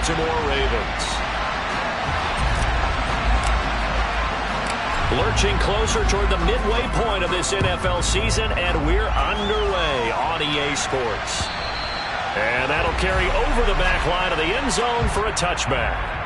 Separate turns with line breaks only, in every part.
Baltimore Ravens. Lurching closer toward the midway point of this NFL season, and we're underway on EA Sports. And that'll carry over the back line of the end zone for a touchback.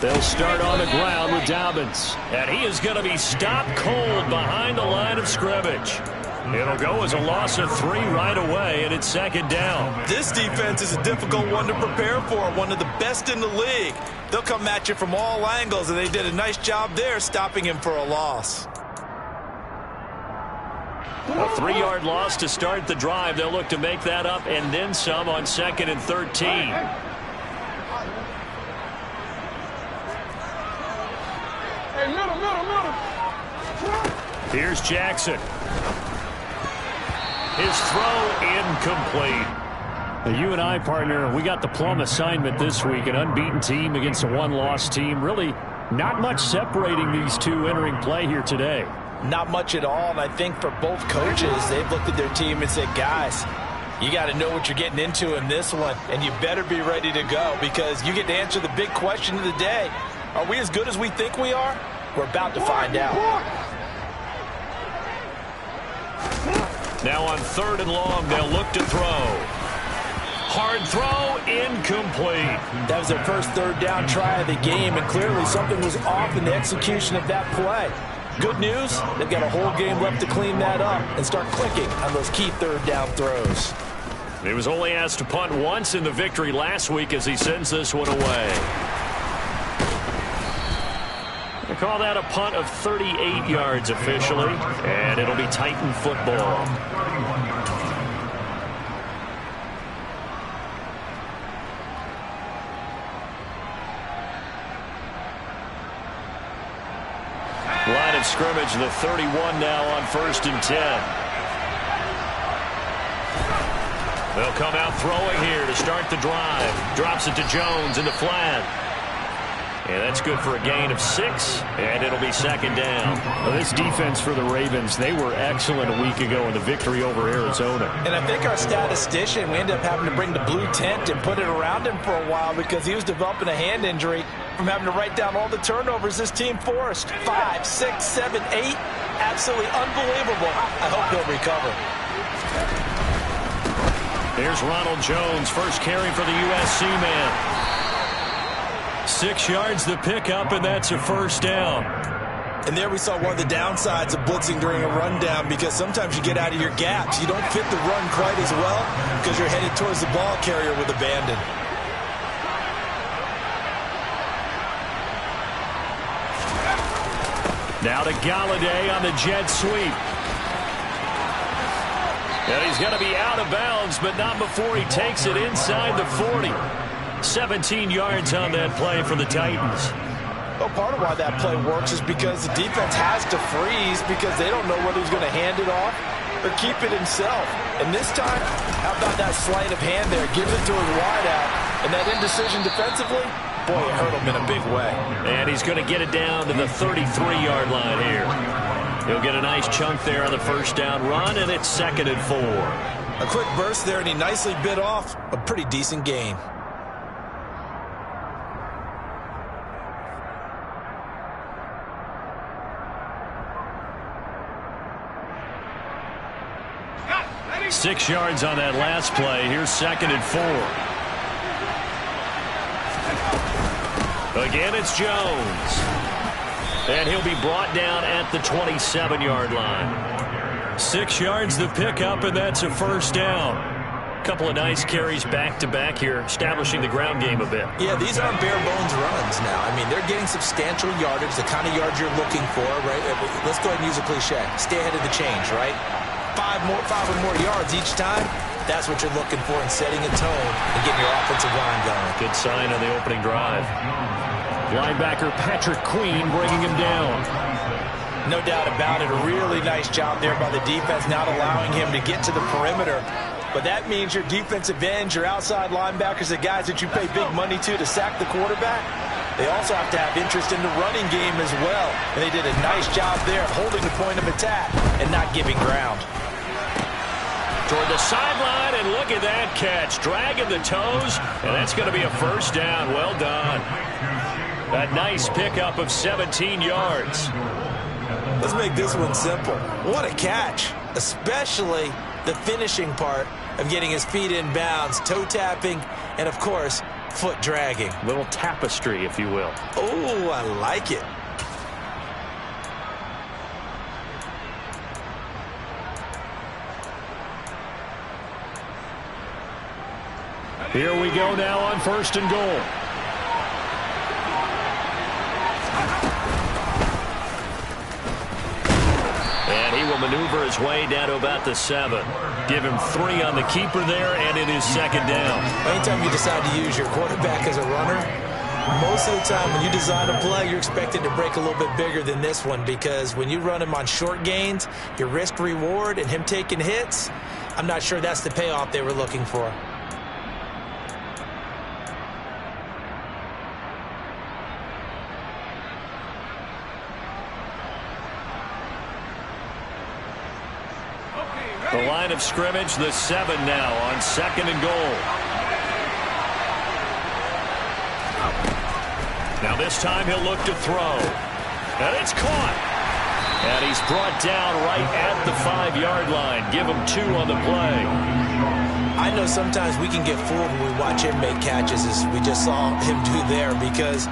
They'll start on the ground with Dobbins. And he is going to be stopped cold behind the line of scrimmage. It'll go as a loss of 3 right away, and it's second down.
This defense is a difficult one to prepare for, one of the best in the league. They'll come at you from all angles, and they did a nice job there stopping him for a loss.
A 3-yard loss to start the drive. They'll look to make that up and then some on 2nd and 13. Here's Jackson. His throw incomplete. Now, you and I, partner, we got the plum assignment this week. An unbeaten team against a one-loss team. Really not much separating these two entering play here today.
Not much at all, and I think for both coaches, they've looked at their team and said, guys, you got to know what you're getting into in this one, and you better be ready to go because you get to answer the big question of the day. Are we as good as we think we are? We're about to find out.
Now on 3rd and long, they'll look to throw. Hard throw, incomplete.
That was their first 3rd down try of the game, and clearly something was off in the execution of that play. Good news, they've got a whole game left to clean that up and start clicking on those key 3rd down throws.
He was only asked to punt once in the victory last week as he sends this one away. They call that a punt of 38 yards officially, and it'll be Titan football. Line of scrimmage, the 31 now on 1st and 10. They'll come out throwing here to start the drive. Drops it to Jones in the flat. And that's good for a gain of 6, and it'll be 2nd down.
Well, this defense for the Ravens, they were excellent a week ago in the victory over Arizona.
And I think our statistician, we ended up having to bring the blue tent and put it around him for a while because he was developing a hand injury from having to write down all the turnovers this team forced. 5, 6, 7, 8. Absolutely unbelievable. I hope he'll recover.
Here's Ronald Jones, first carry for the USC man. 6 yards the pickup, and that's a 1st down.
And there we saw one of the downsides of blitzing during a rundown because sometimes you get out of your gaps. You don't fit the run quite as well because you're headed towards the ball carrier with abandon.
Now to Galladay on the jet sweep. And he's going to be out of bounds, but not before he takes it inside the 40. 17 yards on that play for the Titans.
Well, part of why that play works is because the defense has to freeze because they don't know whether he's going to hand it off or keep it himself. And this time, how about that sleight of hand there? Gives it to his wideout. And that indecision defensively, boy, it hurt him in a big way.
And he's going to get it down to the 33-yard line here. He'll get a nice chunk there on the 1st down run, and it's 2nd and 4.
A quick burst there, and he nicely bit off a pretty decent gain.
Six yards on that last play. Here's 2nd and 4. Again, it's Jones. And he'll be brought down at the 27-yard line. 6 yards the pickup, and that's a 1st down. Couple of nice carries back-to-back here, establishing the ground game a bit.
Yeah, these aren't bare-bones runs now. I mean, they're getting substantial yardage, the kind of yards you're looking for, right? Let's go ahead and use a cliche. Stay ahead of the change, right? 5 or more yards each time. That's what you're looking for in setting a tone and getting your offensive line going.
Good sign on the opening drive.
Linebacker Patrick Queen bringing him down.
No doubt about it. A really nice job there by the defense, not allowing him to get to the perimeter. But that means your defensive ends, your outside linebackers, the guys that you pay big money to sack the quarterback, they also have to have interest in the running game as well. And they did a nice job there of holding the point of attack and not giving ground.
Toward the sideline, and look at that catch. Dragging the toes, and that's going to be a first down. Well done. A nice pickup of 17 yards.
Let's make this one simple. What a catch, especially the finishing part of getting his feet in bounds, toe tapping, and of course, foot dragging.
Little tapestry, if you will.
Oh, I like it.
Here we go now on 1st and goal.
And he will maneuver his way down to about the 7. Give him 3 on the keeper there, and it is 2nd down.
Anytime you decide to use your quarterback as a runner, most of the time when you design a play, you're expected to break a little bit bigger than this one, because when you run him on short gains, your risk-reward and him taking hits, I'm not sure that's the payoff they were looking for.
The line of scrimmage, the 7 now on 2nd and goal. Now this time he'll look to throw. And it's caught. And he's brought down right at the 5-yard line. Give him 2 on the play.
I know sometimes we can get fooled when we watch him make catches, as we just saw him do there, because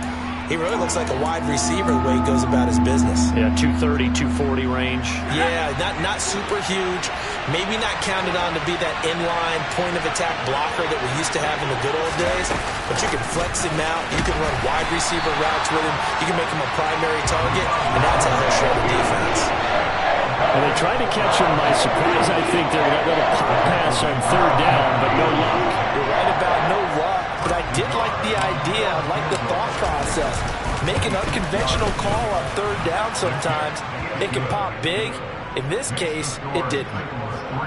he really looks like a wide receiver the way he goes about his business.
Yeah, 230, 240 range.
Yeah, not super huge. Maybe not counted on to be that inline point-of-attack blocker that we used to have in the good old days. But you can flex him out. You can run wide receiver routes with him. You can make him a primary target, and that's how he'll show the defense.
And they tried to catch him by surprise, I think, there with that little pop pass on 3rd down, but no luck.
You're right about no luck, but I did like the idea. I like the thought process. Make an unconventional call on 3rd down sometimes. It can pop big. In this case, it didn't.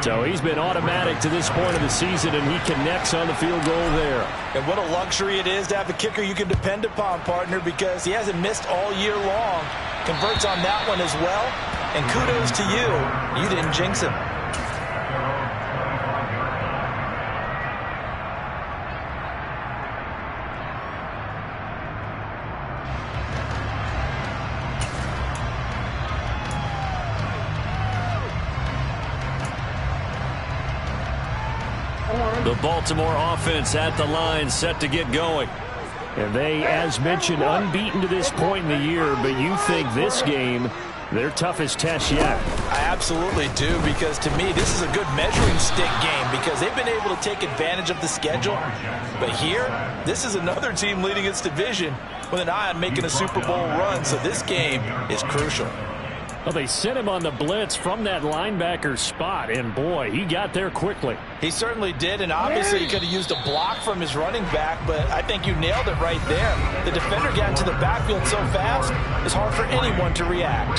So he's been automatic to this point of the season, and he connects on the field goal there.
And what a luxury it is to have a kicker you can depend upon, partner, because he hasn't missed all year long. Converts on that one as well. And kudos to you. You didn't jinx him.
The Baltimore offense at the line, set to get going.
And they, as mentioned, unbeaten to this point in the year, but you think this game, their toughest test yet.
I absolutely do, because to me, this is a good measuring stick game, because they've been able to take advantage of the schedule. But here, this is another team leading its division with an eye on making a Super Bowl run, so this game is crucial.
Well, they sent him on the blitz from that linebacker spot, and boy, he got there quickly.
He certainly did, and obviously he could have used a block from his running back, but I think you nailed it right there. The defender got into the backfield so fast, it's hard for anyone to react.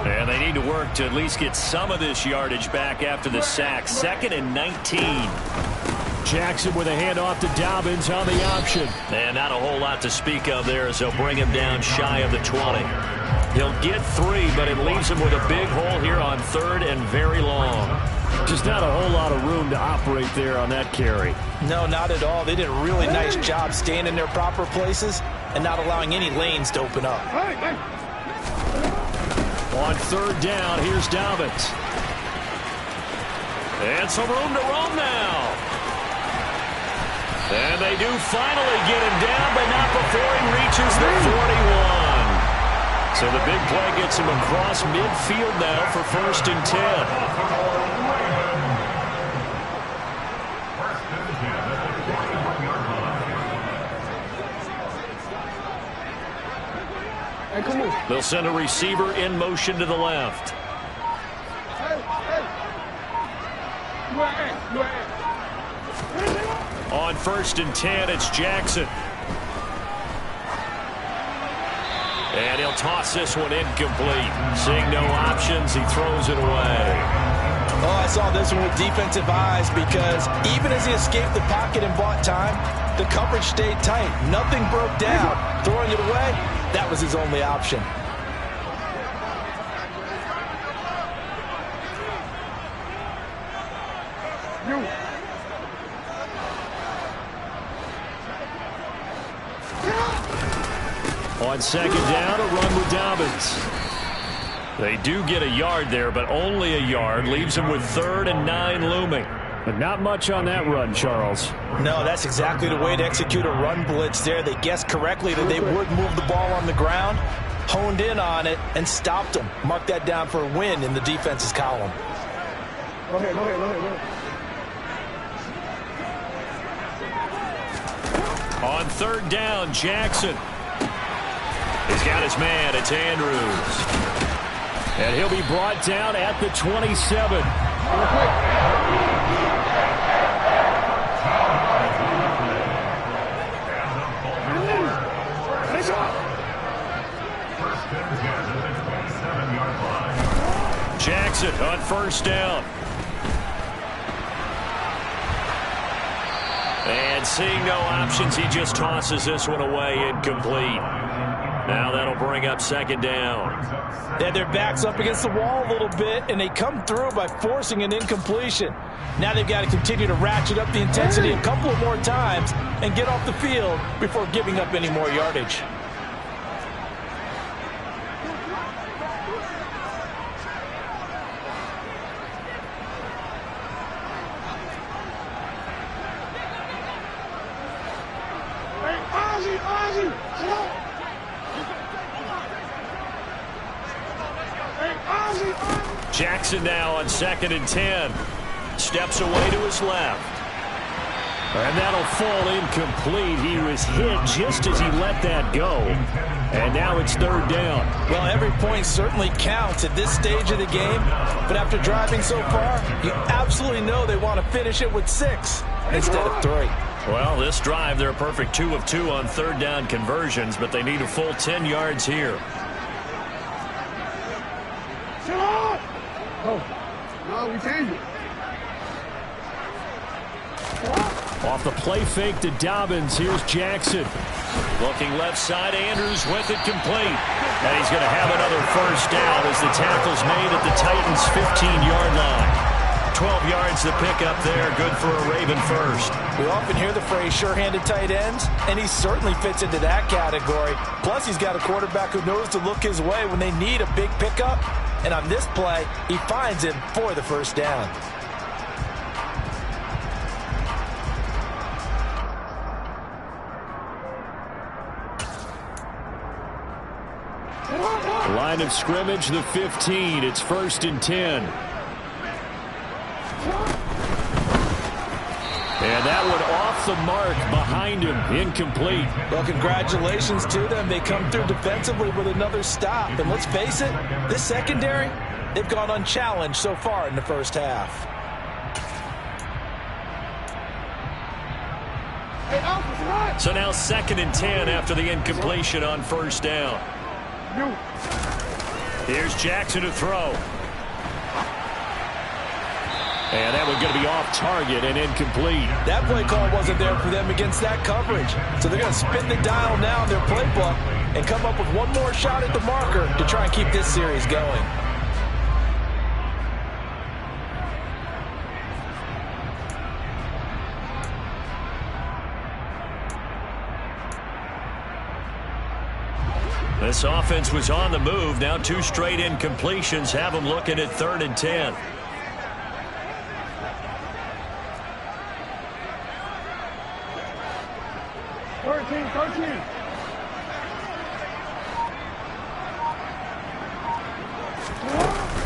And they need to work to at least get some of this yardage back after the sack. 2nd and 19.
Jackson with a handoff to Dobbins on the option.
And not a whole lot to speak of there, as they'll bring him down shy of the 20. He'll get 3, but it leaves him with a big hole here on 3rd and very long.
Just not a whole lot of room to operate there on that carry.
No, not at all. They did a really nice job staying in their proper places and not allowing any lanes to open up.
On 3rd down, here's Dobbins.
And some room to roam now. And they do finally get him down, but not before he reaches the 41. So the big play gets him across midfield now for 1st and 10. They'll send a receiver in motion to the left. On 1st and 10, it's Jackson. And he'll toss this one incomplete. Seeing no options, he throws it away.
Oh, I saw this one with defensive eyes because even as he escaped the pocket and bought time, the coverage stayed tight. Nothing broke down. Throwing it away, that was his only option.
On 2nd down, a run with Dobbins. They do get a yard there, but only a yard. Leaves them with 3rd and 9 looming.
But not much on that run, Charles.
No, that's exactly the way to execute a run blitz there. They guessed correctly that they would move the ball on the ground, honed in on it, and stopped them. Mark that down for a win in the defense's column.
Go ahead.
On 3rd down, Jackson. He's got his man. It's Andrews.
And he'll be brought down at the 27.
Jackson on 1st down. And seeing no options, he just tosses this one away incomplete. Now that'll bring up 2nd down.
They had their backs up against the wall a little bit, and they come through by forcing an incompletion. Now they've got to continue to ratchet up the intensity a couple of more times and get off the field before giving up any more yardage.
Jackson now on 2nd and 10. Steps away to his left.
And that'll fall incomplete. He was hit just as he let that go. And now it's 3rd down.
Well, every point certainly counts at this stage of the game. But after driving so far, you absolutely know they want to finish it with 6 instead of 3.
Well, this drive, they're a perfect 2 of 2 on 3rd down conversions, but they need a full 10 yards here.
Off the play fake to Dobbins, here's Jackson.
Looking left side, Andrews with it complete. And he's going to have another 1st down as the tackle's made at the Titans' 15-yard line. 12 yards to pick up there, good for a Raven first.
We often hear the phrase sure-handed tight ends, and he certainly fits into that category. Plus, he's got a quarterback who knows to look his way when they need a big pickup. And on this play, he finds him for the 1st down.
Line of scrimmage, the 15. It's 1st and 10. And that one off the mark behind him, incomplete.
Well, congratulations to them. They come through defensively with another stop. And let's face it, this secondary, they've gone unchallenged so far in the 1st half.
So now 2nd and 10 after the incompletion on 1st down. Here's Jackson to throw. And that one's going to be off target and incomplete.
That play call wasn't there for them against that coverage. So they're going to spin the dial now in their playbook and come up with one more shot at the marker to try and keep this series going.
This offense was on the move. Now 2 straight incompletions have them looking at 3rd and 10.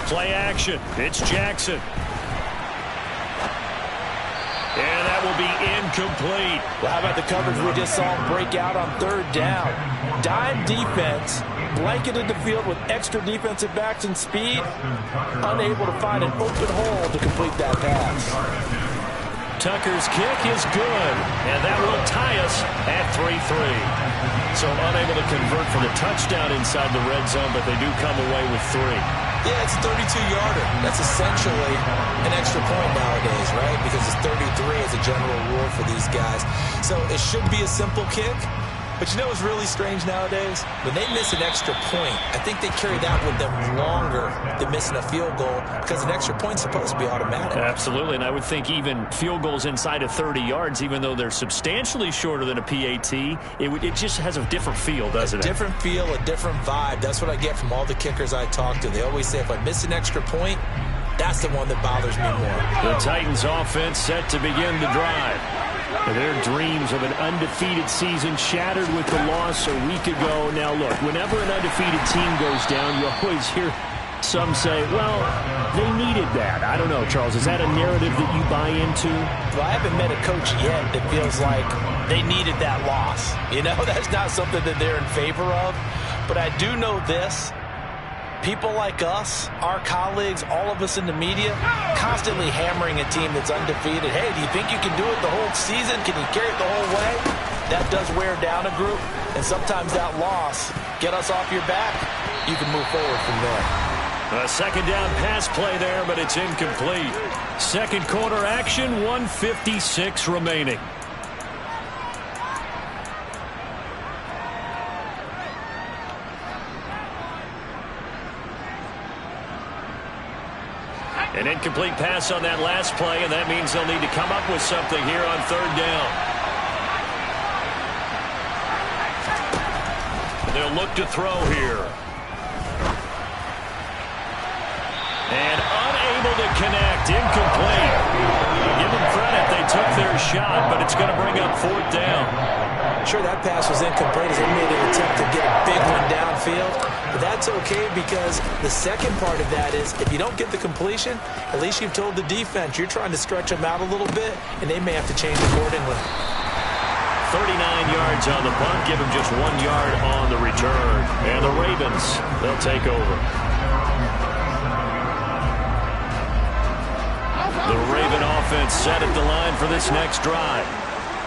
Play action. It's Jackson. And that will be incomplete.
Well, how about the coverage we just saw him break out on third down? Dime defense, blanketed the field with extra defensive backs and speed, unable to find an open hole to complete that pass.
Tucker's kick is good, and that will tie us at 3-3. So unable to convert for the touchdown inside the red zone, but they do come away with 3.
Yeah, it's a 32-yarder. That's essentially an extra point nowadays, right? Because it's 33 as a general rule for these guys. So it should be a simple kick. But you know what's really strange nowadays? When they miss an extra point, I think they carry that with them longer than missing a field goal because an extra point's supposed to be automatic.
Absolutely, and I would think even field goals inside of 30 yards, even though they're substantially shorter than a PAT, it just has a different feel, doesn't it?
A different feel, a different vibe. That's what I get from all the kickers I talk to. They always say if I miss an extra point, that's the one that bothers me more.
The Titans offense set to begin the drive. Their dreams of an undefeated season shattered with the loss a week ago. Now, look, whenever an undefeated team goes down, you always hear some say, well, they needed that. I don't know, Charles. Is that a narrative that you buy into?
Well, I haven't met a coach yet that feels like they needed that loss. You know, that's not something that they're in favor of. But I do know this. People like us, our colleagues, all of us in the media, constantly hammering a team that's undefeated. Hey, do you think you can do it the whole season? Can you carry it the whole way? That does wear down a group, and sometimes that loss, get us off your back, you can move forward from there.
A second down pass play there, but it's incomplete. Second quarter action, 1:56 remaining. An incomplete pass on that last play, and that means they'll need to come up with something here on third down. They'll look to throw here. And unable to connect, incomplete. Give them credit, they took their shot, but it's going to bring up fourth down.
Sure, that pass was incomplete as they made an attempt to get a big one downfield. But that's okay because the second part of that is if you don't get the completion, at least you've told the defense you're trying to stretch them out a little bit, and they may have to change accordingly.
39 yards on the punt, give them just 1 yard on the return. And the Ravens, they'll take over. The Raven offense set at the line for this next drive.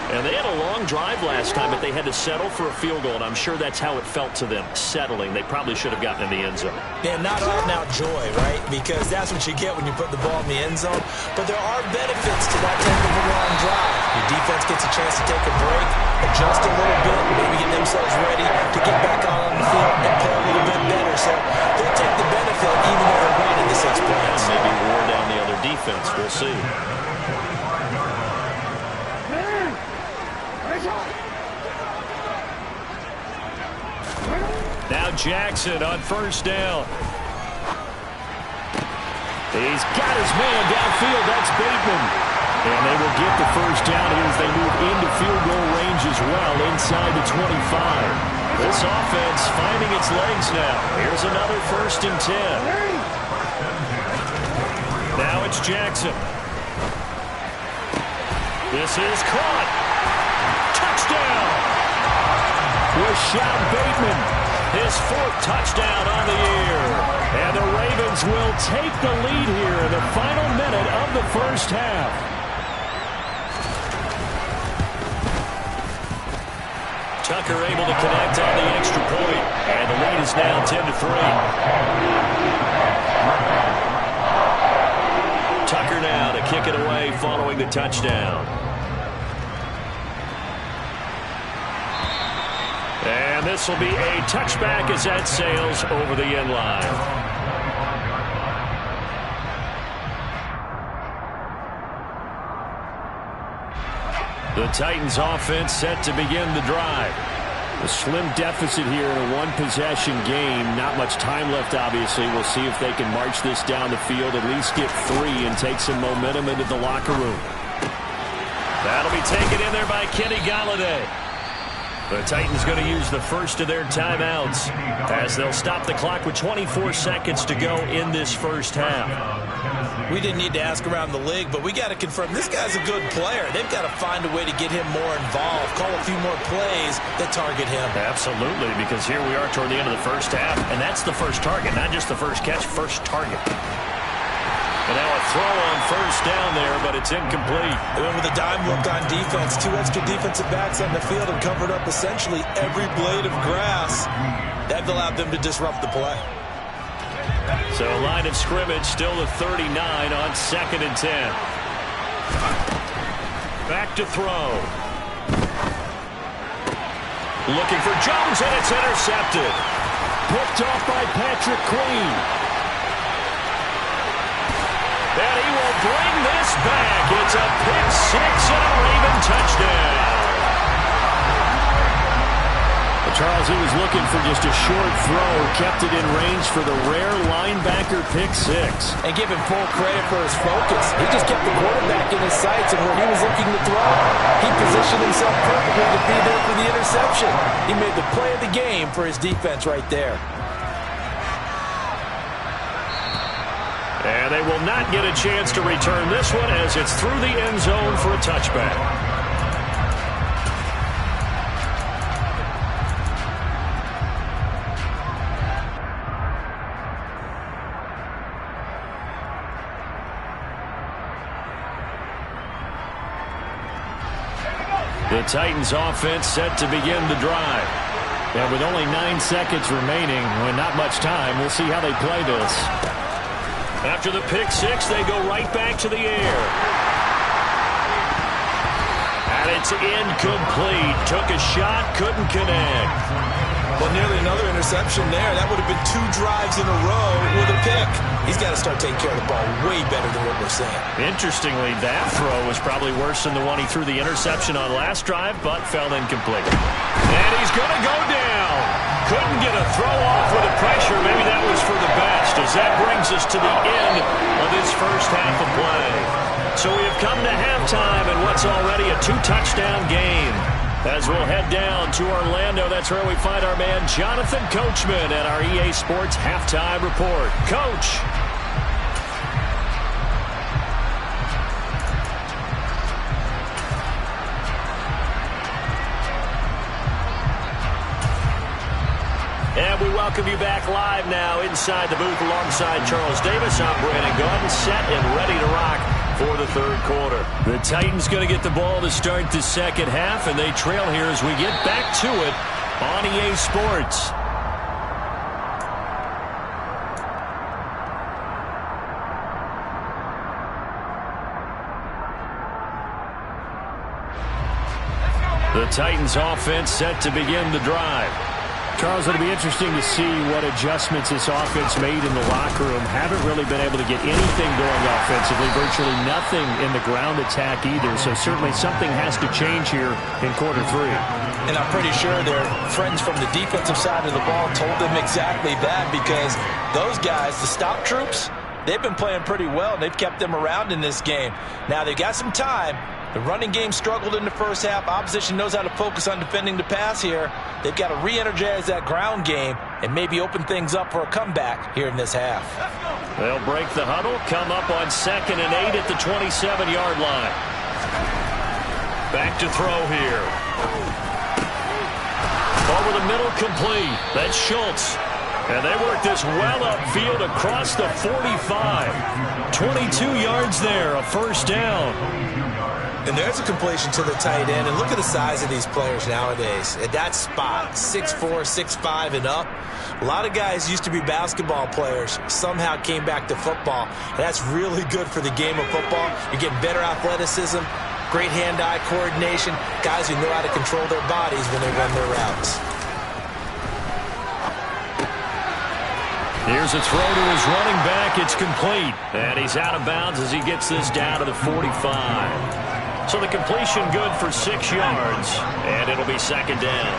And they had a long drive last time, but they had to settle for a field goal, and I'm sure that's how it felt to them, settling. They probably should have gotten in the end zone.
Yeah, not out-and-out joy, right? Because that's what you get when you put the ball in the end zone. But there are benefits to that type of a long drive. Your defense gets a chance to take a break, adjust a little bit, maybe get themselves ready to get back on the field and play a little bit better. So they'll take the benefit even though they're winning the 6 points.
Maybe wore down the other defense. We'll see. Now Jackson on first down. He's got his man downfield. That's Bateman. And they will get the first down here as they move into field goal range as well inside the 25. This offense finding its legs now. Here's another 1st and 10. Now it's Jackson. This is caught. Touchdown. Rashad Bateman. His 4th touchdown on the year. And the Ravens will take the lead here in the final minute of the first half. Tucker able to connect on the extra point. And the lead is now 10-3. Tucker now to kick it away following the touchdown. And this will be a touchback as that sails over the end line. The Titans offense set to begin the drive. A slim deficit here in a one-possession game. Not much time left, obviously. We'll see if they can march this down the field, at least get 3 and take some momentum into the locker room. That'll be taken in there by Kenny Golladay. The Titans going to use the first of their timeouts as they'll stop the clock with 24 seconds to go in this first half.
We didn't need to ask around the league, but we got to confirm this guy's a good player. They've got to find a way to get him more involved, call a few more plays that target him.
Absolutely, because here we are toward the end of the first half, and that's the first target, not just the first catch, first target. And now a throw on first down there, but it's incomplete.
They went with a dime look on defense. 2 extra defensive backs on the field and covered up essentially every blade of grass. That allowed them to disrupt the play.
So line of scrimmage still the 39 on 2nd and 10. Back to throw. Looking for Jones, and it's intercepted.
Picked off by Patrick Queen.
And he will bring this back. It's a pick 6 and a Raven touchdown.
Charles, he was looking for just a short throw, kept it in range for the rare linebacker pick 6.
And give him full credit for his focus. He just kept the quarterback in his sights and where he was looking to throw. He positioned himself perfectly to be there for the interception. He made the play of the game for his defense right there.
And they will not get a chance to return this one as it's through the end zone for a touchback. The Titans offense set to begin the drive.
And with only 9 seconds remaining, and not much time, we'll see how they play this.
After the pick 6, they go right back to the air. And it's incomplete. Took a shot, couldn't connect.
Well, nearly another interception there. That would have been 2 drives in a row with a pick. He's got to start taking care of the ball way better than what we're seeing.
Interestingly, that throw was probably worse than the one he threw the interception on last drive, but fell incomplete. And he's going to go down. Couldn't get a throw off with the pressure. Maybe that was for the best, as that brings us to the end of this first half of play. So we have come to halftime in what's already a 2-touchdown game. As we'll head down to Orlando, that's where we find our man Jonathan Coachman at our EA Sports Halftime Report. Coach. And we welcome you back live now inside the booth alongside Charles Davis. I'm Brandon Gaudin, set and ready to rock for the third quarter. The Titans going to get the ball to start the second half, and they trail here as we get back to it on EA Sports. The Titans offense set to begin the drive.
Charles, it'll be interesting to see what adjustments this offense made in the locker room. Haven't really been able to get anything going offensively, virtually nothing in the ground attack either. So certainly something has to change here in quarter 3.
And I'm pretty sure their friends from the defensive side of the ball told them exactly that, because those guys, the stop troops, they've been playing pretty well, and they've kept them around in this game. Now, they've got some time. The running game struggled in the first half. Opposition knows how to focus on defending the pass here. They've got to re-energize that ground game and maybe open things up for a comeback here in this half.
They'll break the huddle, come up on 2nd and 8 at the 27-yard line. Back to throw here. Over the middle, complete. That's Schultz. And they work this well upfield across the 45. 22 yards there, a first down.
And there's a completion to the tight end. And look at the size of these players nowadays. At that spot, 6'4", 6'5", and up. A lot of guys used to be basketball players, somehow came back to football. And that's really good for the game of football. You're getting better athleticism, great hand-eye coordination, guys who know how to control their bodies when they run their routes.
Here's a throw to his running back. It's complete. And he's out of bounds as he gets this down to the 45. So the completion good for 6 yards, and it'll be second down.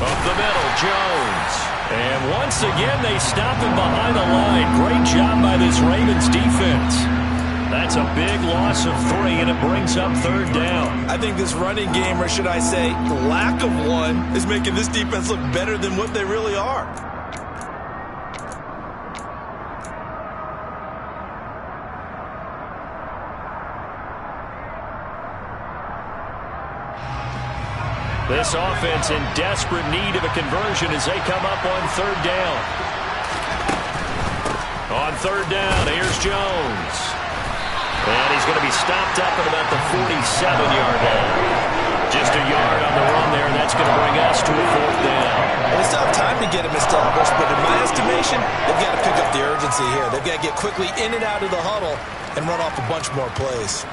Up the middle, Jones. And once again, they stop him behind the line. Great job by this Ravens defense. That's a big loss of 3, and it brings up 3rd down.
I think this running game, or should I say lack of one, is making this defense look better than what they really are.
This offense in desperate need of a conversion as they come up on 3rd down. On 3rd down, here's Jones. And he's going to be stopped up at about the 47-yard line. Just a yard on the run there, and that's going to bring us to a 4th down.
Well, they still have time to get him established, but in my estimation, they've got to pick up the urgency here. They've got to get quickly in and out of the huddle and run off a bunch more plays.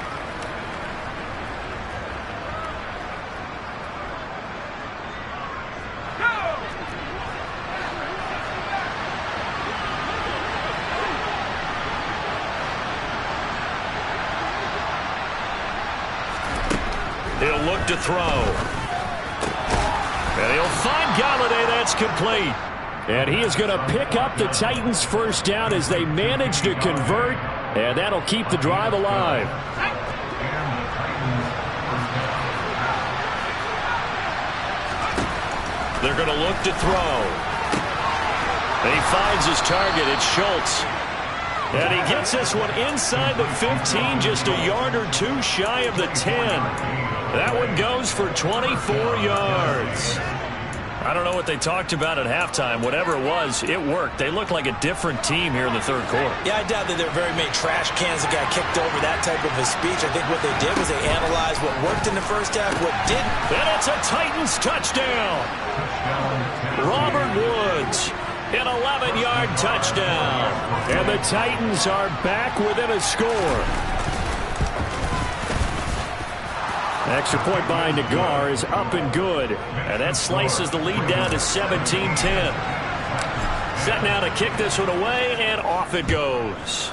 He'll look to throw. And he'll find Galladay. That's complete.
And he is going to pick up the Titans' 1st down as they manage to convert. And that'll keep the drive alive.
They're going to look to throw. And he finds his target. It's Schultz. And he gets this one inside the 15, just a yard or 2 shy of the 10. That one goes for 24 yards. I don't know what they talked about at halftime. Whatever it was, it worked. They look like a different team here in the 3rd quarter.
Yeah, I doubt that there are very many trash cans that got kicked over, that type of a speech. I think what they did was they analyzed what worked in the 1st half, what didn't.
And it's a Titans touchdown. Robert Woods, an 11-yard touchdown.
And the Titans are back within a score. Extra point by Nagar is up and good.
And that slices the lead down to 17-10. Set now to kick this one away, and off it goes.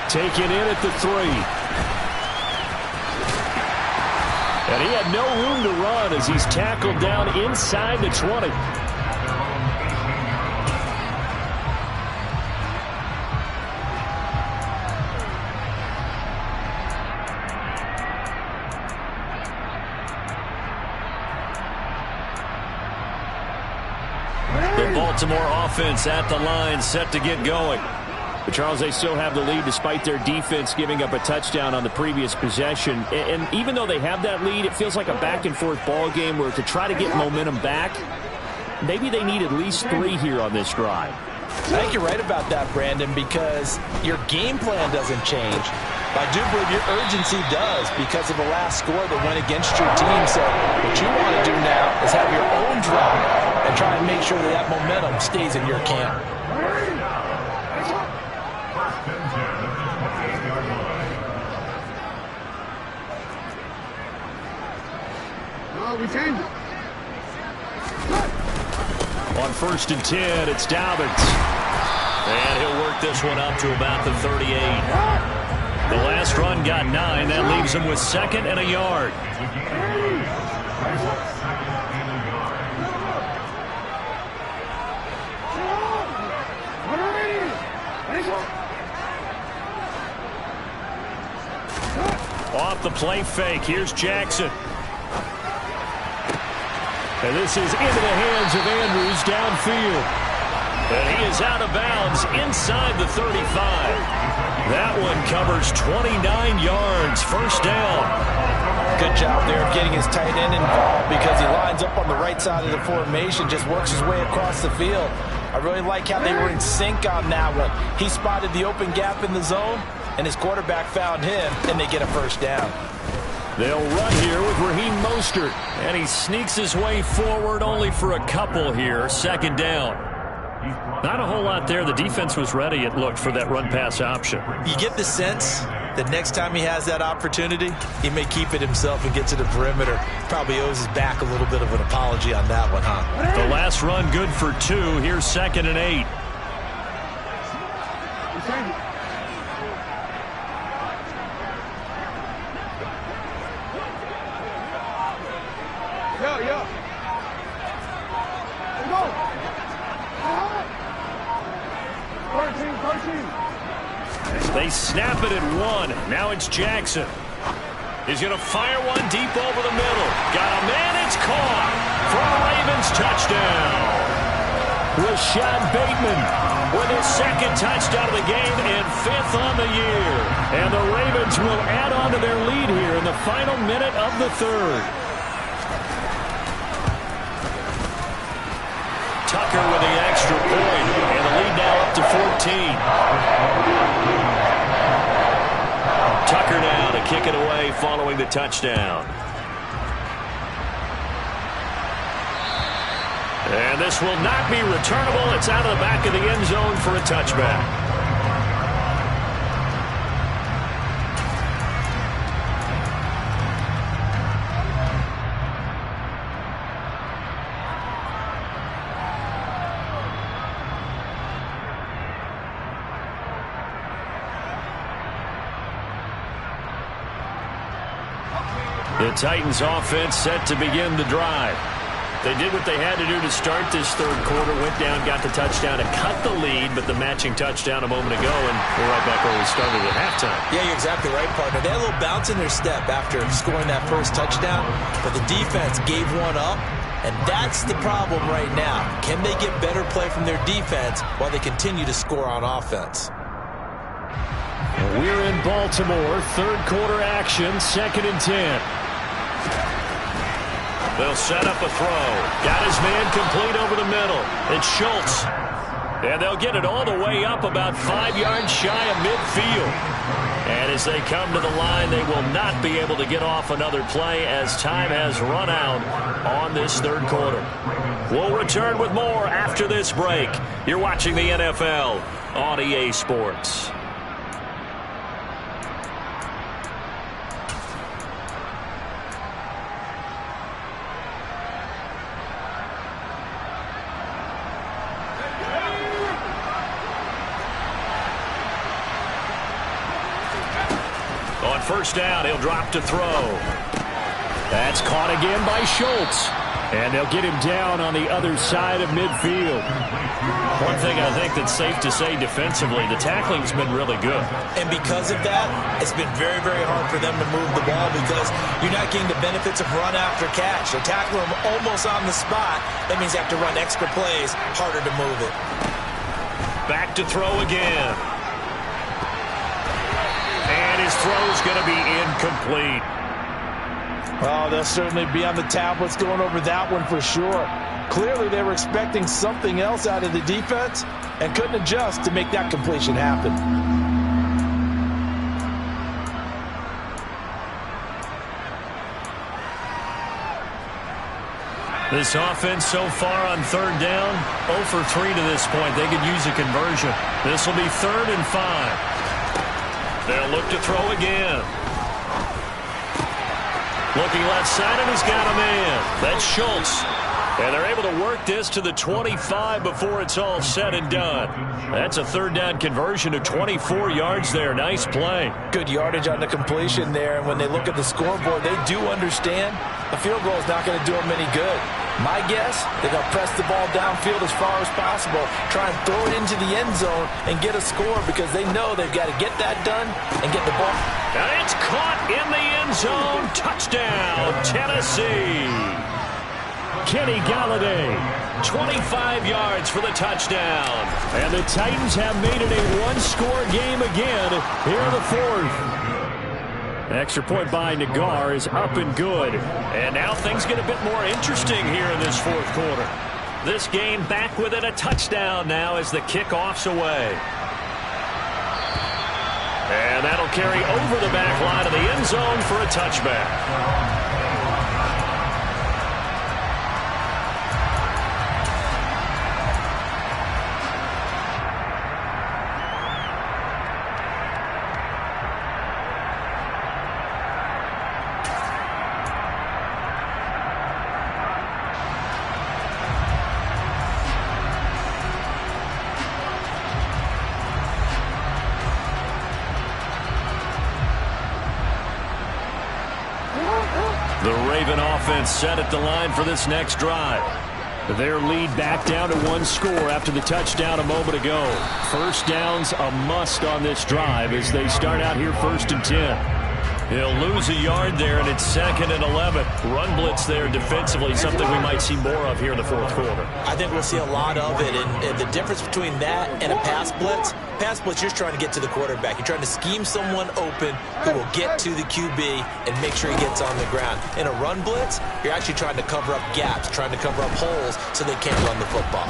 Taken in at the 3. And he had no room to run as he's tackled down inside the 20.
Baltimore offense at the line, set to get going.
But Charles, they still have the lead despite their defense giving up a touchdown on the previous possession. And even though they have that lead, it feels like a back-and-forth ball game where to try to get momentum back, maybe they need at least 3 here on this drive.
I think you're right about that, Brandon, because your game plan doesn't change. But I do believe your urgency does because of the last score that went against your team. So what you want to do now is have your own drive and try and make sure that that momentum stays in your camp.
On 1st and 10, it's Dobbins. And he'll work this one up to about the 38. The last run got 9. That leaves him with 2nd and a yard. Off the play fake, here's Jackson.
And this is into the hands of Andrews downfield.
And he is out of bounds inside the 35. That one covers 29 yards, 1st down.
Good job there of getting his tight end involved because he lines up on the right side of the formation, just works his way across the field. I really like how they were in sync on that one. He spotted the open gap in the zone, and his quarterback found him, and they get a 1st down.
They'll run here with Raheem Mostert.
And he sneaks his way forward only for a couple here. 2nd down. Not a whole lot there. The defense was ready, it looked, for that run-pass option.
You get the sense that next time he has that opportunity, he may keep it himself and get to the perimeter. Probably owes his back a little bit of an apology on that one, huh?
The last run good for 2. Here's 2nd and 8. They snap it at 1. Now it's Jackson. He's going to fire one deep over the middle. Got a man. It's caught for a Ravens touchdown.
Rashad Bateman
with his second touchdown of the game and 5th on the year.
And the Ravens will add on to their lead here in the final minute of the third.
Tucker with the extra point, and the lead now up to 14. Tucker now to kick it away following the touchdown. And this will not be returnable. It's out of the back of the end zone for a touchback. The Titans offense set to begin the drive. They did what they had to do to start this third quarter. Went down, got the touchdown to cut the lead, but the matching touchdown a moment ago, and we're right back where we started at halftime.
Yeah, you're exactly right, partner. They had a little bounce in their step after scoring that first touchdown, but the defense gave one up, and that's the problem right now. Can they get better play from their defense while they continue to score on offense?
We're in Baltimore. Third quarter action, 2nd and 10.
They'll set up a throw. Got his man complete over the middle. It's Schultz. And they'll get it all the way up about 5 yards shy of midfield. And as they come to the line, they will not be able to get off another play as time has run out on this third quarter. We'll return with more after this break. You're watching the NFL on EA Sports. First down, he'll drop to throw.
That's caught again by Schultz. And they'll get him down on the other side of midfield.
One thing I think that's safe to say defensively, the tackling's been really good.
And because of that, it's been very, very hard for them to move the ball because you're not getting the benefits of run after catch. They tackle him almost on the spot. That means you have to run extra plays, harder to move it.
Back to throw again. And his throw's going to be incomplete.
Oh, they'll certainly be on the tablets going over that one for sure. Clearly, they were expecting something else out of the defense and couldn't adjust to make that completion happen.
This offense so far on third down, 0 for 3 to this point. They could use a conversion. This will be 3rd and 5. They'll look to throw again. Looking left side, and he's got a man. That's Schultz. And they're able to work this to the 25 before it's all said and done. That's a third down conversion of 24 yards there. Nice play.
Good yardage on the completion there. And when they look at the scoreboard, they do understand the field goal is not going to do them any good. My guess, they're going to press the ball downfield as far as possible, try and throw it into the end zone and get a score because they know they've got to get that done and get the ball.
And it's caught in the end zone. Touchdown, Tennessee.
Kenny Galladay.
25 yards for the touchdown.
And the Titans have made it a one-score game again here in the fourth. Extra point by Nagar is up and good.
And now things get a bit more interesting here in this fourth quarter. This game back within a touchdown now as the kickoff's away. And that'll carry over the back line of the end zone for a touchback. The Raven offense set at the line for this next drive.
Their lead back down to one score after the touchdown a moment ago. First down's a must on this drive as they start out here 1st and 10. He'll lose a yard there, and it's 2nd and 11. Run blitz there defensively, something we might see more of here in the 4th quarter.
I think we'll see a lot of it, and the difference between that and a pass blitz, you're trying to get to the quarterback. You're trying to scheme someone open who will get to the QB and make sure he gets on the ground. In a run blitz, you're actually trying to cover up gaps, trying to cover up holes so they can't run the football.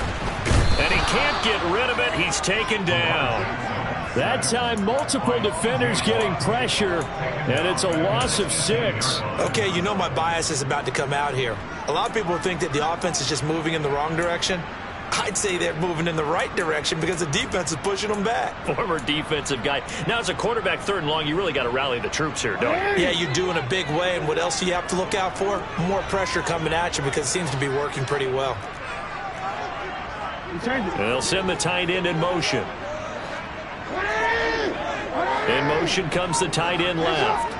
And he can't get rid of it. He's taken down.
That time, multiple defenders getting pressure, and it's a loss of 6.
Okay, you know my bias is about to come out here. A lot of people think that the offense is just moving in the wrong direction. I'd say they're moving in the right direction because the defense is pushing them back.
Former defensive guy. Now, as a quarterback 3rd and long, you really got to rally the troops here, don't you?
Yeah, you do in a big way, and what else do you have to look out for? More pressure coming at you because it seems to be working pretty well.
They'll send the tight end in motion. In motion comes the tight end left.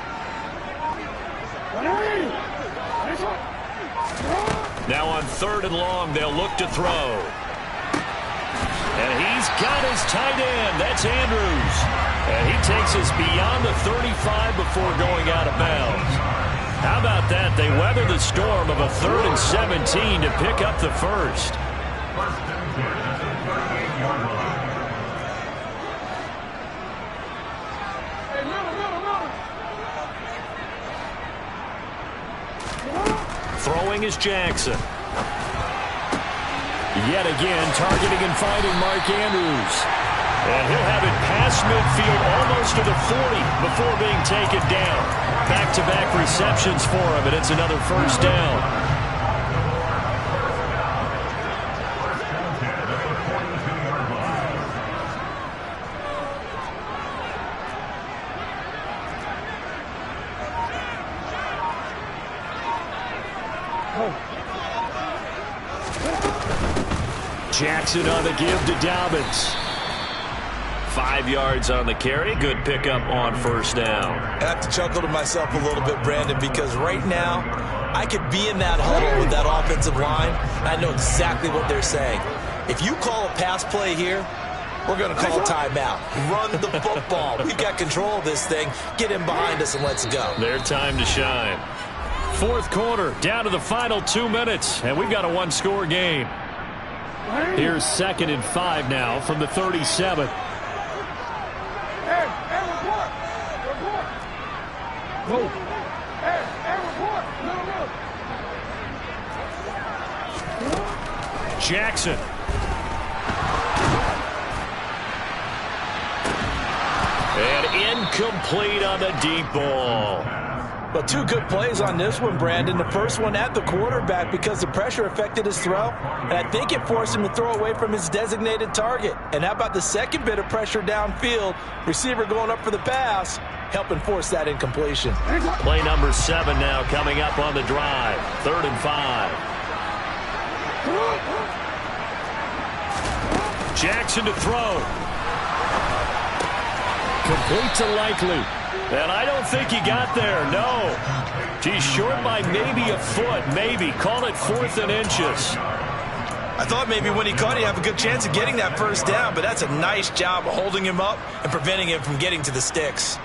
Now on 3rd and long, they'll look to throw. And he's got his tight end. That's Andrews. And he takes us beyond the 35 before going out of bounds. How about that? They weather the storm of a 3rd and 17 to pick up the first. Throwing is Jackson.
Yet again, targeting and finding Mark Andrews.
And he'll have it past midfield almost to the 40 before being taken down. Back-to-back receptions for him, and it's another first down.
Jackson on the give to Dobbins.
5 yards on the carry. Good pickup on 1st down.
I have to chuckle to myself a little bit, Brandon, because right now I could be in that huddle with that offensive line. And I know exactly what they're saying. If you call a pass play here, we're going to call a timeout. Run the football. We've got control of this thing. Get in behind us and let's go.
Their time to shine.
4th quarter, down to the final 2 minutes, and we've got a one-score game. Here's 2nd and 5 now from the 37. Jackson.
And incomplete on the deep ball.
Well, 2 good plays on this one, Brandon. The first one at the quarterback because the pressure affected his throw, and I think it forced him to throw away from his designated target. And how about the second bit of pressure downfield? Receiver going up for the pass, helping force that incompletion.
Play number 7 now coming up on the drive. 3rd and 5. Jackson to throw.
Complete to Likely.
And I don't think he got there, no. He's short by maybe a foot, maybe. Call it 4th and inches.
I thought maybe when he caught, he'd have a good chance of getting that first down, but that's a nice job of holding him up and preventing him from getting to the sticks.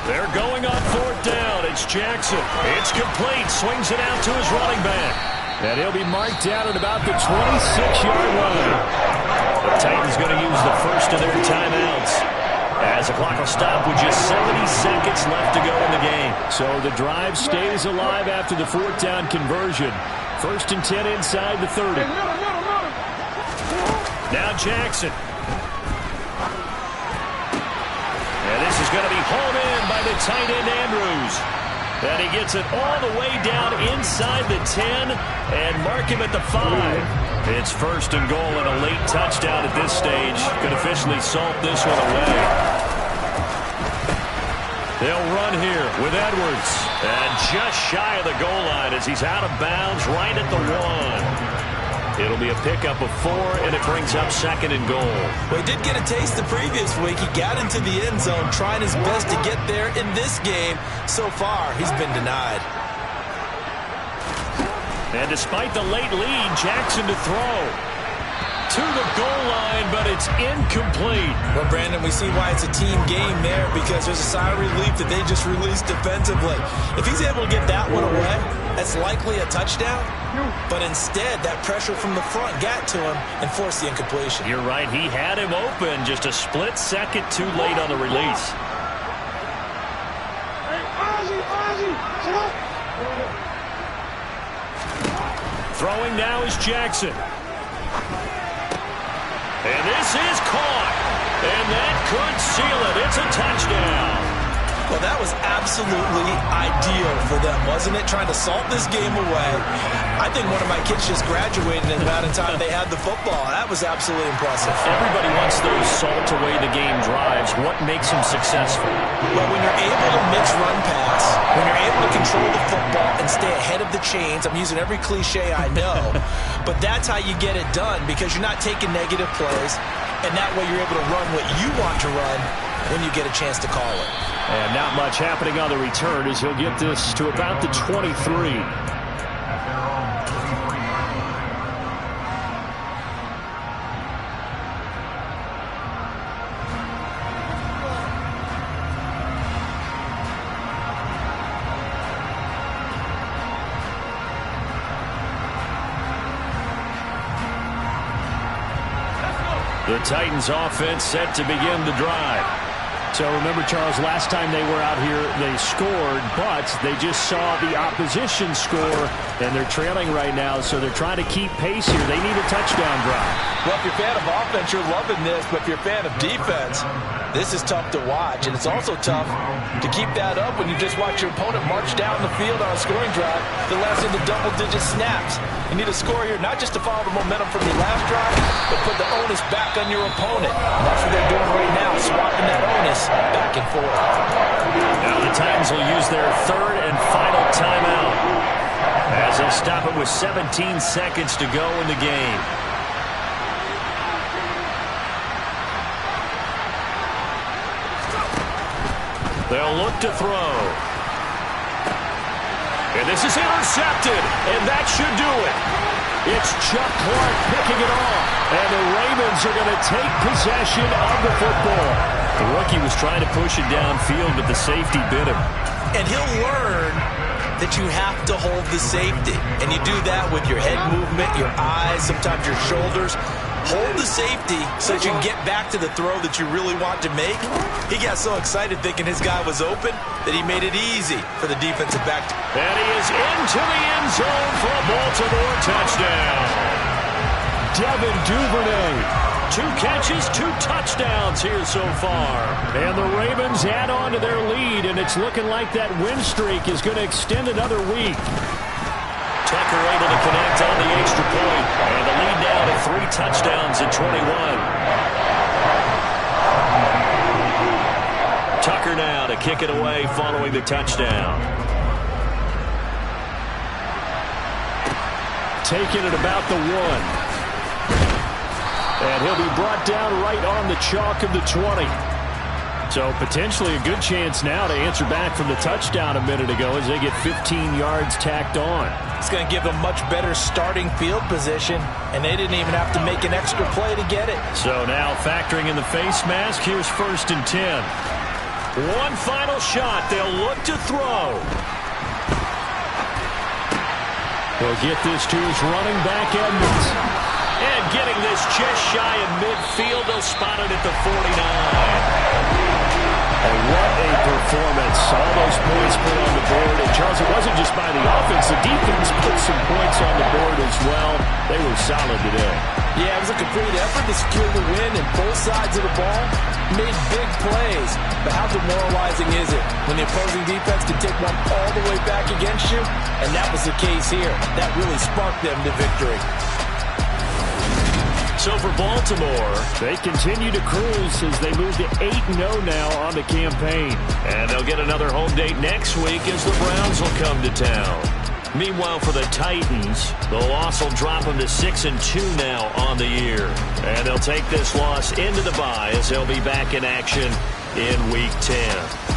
They're going on 4th down. It's Jackson. It's complete. Swings it out to his running back.
And he'll be marked down at about the 26-yard line.
The Titans going to use the first of their timeouts as the clock will stop with just 70 seconds left to go in the game.
So the drive stays alive after the 4th down conversion. 1st and 10 inside the 30.
Now Jackson. And this is going to be hauled in by the tight end Andrews. And he gets it all the way down inside the 10 and mark him at the 5. It's 1st and goal and a late touchdown at this stage. Could officially salt this one away. They'll run here with Edwards. And just shy of the goal line as he's out of bounds right at the 1. It'll be a pickup of 4, and it brings up 2nd and goal.
Well, he did get a taste the previous week. He got into the end zone, trying his best to get there in this game. So far, he's been denied.
And despite the late lead, Jackson to throw. To the goal line, but it's incomplete.
Well, Brandon, we see why it's a team game there, because there's a sigh of relief that they just released defensively. If he's able to get that one away, that's likely a touchdown. But instead, that pressure from the front got to him and forced the incompletion.
You're right. He had him open, just a split second too late on the release. Throwing now is Jackson. And this is caught. And that could seal it. It's a touchdown.
Well, that was absolutely ideal for them, wasn't it? Trying to salt this game away. I think one of my kids just graduated in the amount of time they had the football. That was absolutely impressive.
Everybody wants those salt away the game drives. What makes them successful?
Well, when you're able to mix run pass, when you're able to control the football and stay ahead of the chains, I'm using every cliche I know, but that's how you get it done, because you're not taking negative plays, and that way you're able to run what you want to run when you get a chance to call it.
And not much happening on the return as he'll get this to about the 23.
The Titans offense set to begin the drive.
So remember, Charles, last time they were out here, they scored, but they just saw the opposition score, and they're trailing right now, so they're trying to keep pace here. They need a touchdown drive.
Well, if you're a fan of offense, you're loving this, but if you're a fan of defense, this is tough to watch, and it's also tough to keep that up when you just watch your opponent march down the field on a scoring drive that lasts into double-digit snaps. You need a score here, not just to follow the momentum from your last drive, but put the onus back on your opponent. And that's what they're doing right now, swapping that onus back and forth.
Now the Titans will use their 3rd and final timeout as they'll stop it with 17 seconds to go in the game. They'll look to throw. And this is intercepted, and that should do it. It's Chuck Clark picking it off, and the Ravens are going to take possession of the football. The rookie was trying to push it downfield, but the safety bit him.
And he'll learn that you have to hold the safety. And you do that with your head movement, your eyes, sometimes your shoulders. Hold the safety so that you can get back to the throw that you really want to make. He got so excited thinking his guy was open that he made it easy for the defensive back.
And he is into the end zone for a Baltimore touchdown. Devin Duvernay. 2 catches, 2 touchdowns here so far.
And the Ravens add on to their lead, and it's looking like that win streak is going to extend another week.
Tucker able to connect on the extra point, and the lead now to 3 touchdowns at 21. Tucker now to kick it away following the touchdown.
Taking it about the 1. And he'll be brought down right on the chalk of the 20. So potentially a good chance now to answer back from the touchdown a minute ago as they get 15 yards tacked on.
It's going to give them much better starting field position, and they didn't even have to make an extra play to get it.
So now factoring in the face mask, here's 1st and 10. One final shot. They'll look to throw.
He'll get this to his running back, Edmonds.
And getting this just shy of midfield, they'll spot it at the 49.
And what a performance. All those points put on the board. And, Charles, it wasn't just by the offense. The defense put some points on the board as well. They were solid today.
Yeah, it was a complete effort to secure the win, and both sides of the ball made big plays. But how demoralizing is it when the opposing defense can take one all the way back against you? And that was the case here. That really sparked them to victory.
So for Baltimore,
they continue to cruise as they move to 8-0 now on the campaign.
And they'll get another home date next week as the Browns will come to town. Meanwhile, for the Titans, the loss will drop them to 6-2 now on the year. And they'll take this loss into the bye as they'll be back in action in Week 10.